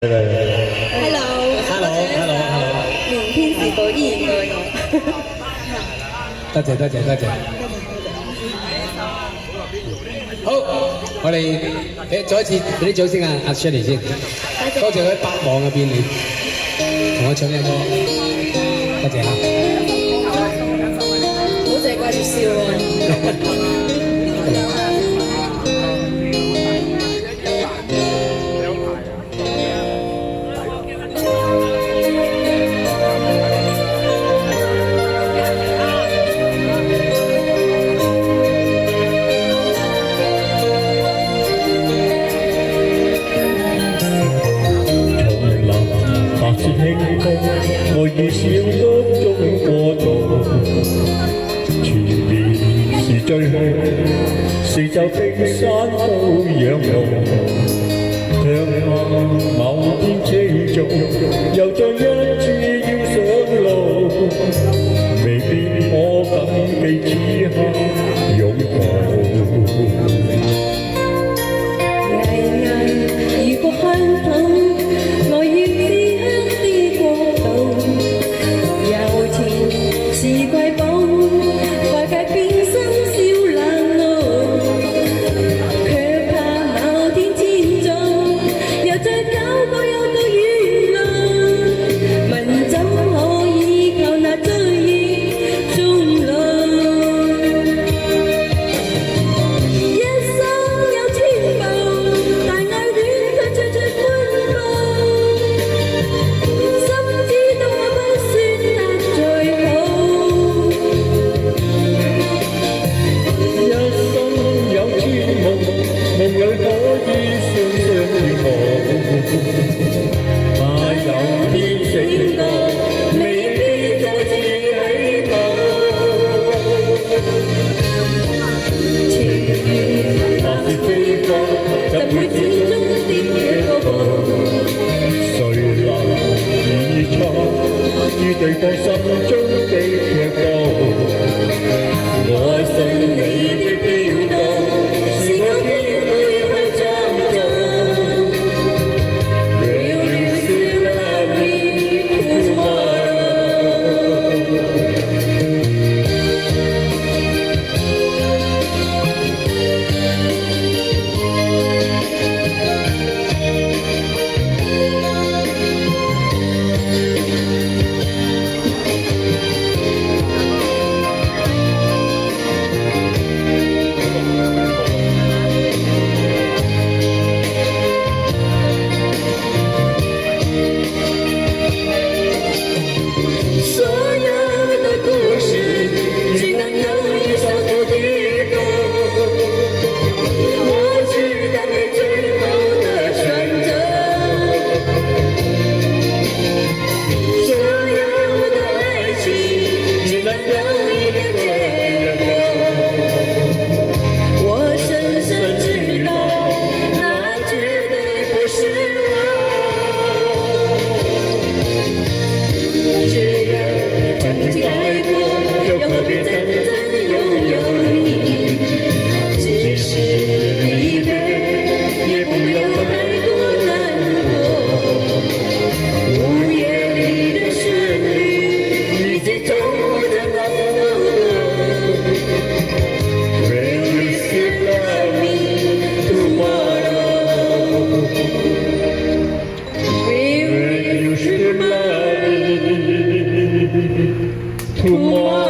Hello，Hello，Hello，Hello，明天是可以應對我。多謝。好，我哋再一次俾啲掌聲啊，阿 Shirley 先，多謝佢喺百忙入邊嚟同我唱呢歌，多謝嚇。好謝掛住笑喎。我以小屋中過渡，前面是最向，四周冰山都仰望，向下某天車續，又再一次要上路，未必可謹記此刻擁抱。如果香港我要是瑰寶，外界變身笑冷路，卻怕某天天中，又再搞過有個遠路，問怎可以靠那追憶中路？一生有千步，但愛戀卻隨隨歡步，心知道我不算得最好。夢裏可以雙雙遠航，怕有天醒覺，未必再次起步。還是飛過，怎會始終跌個步？誰能預測於對方心中的劇鬥？我信你的飄蕩。Tomorrow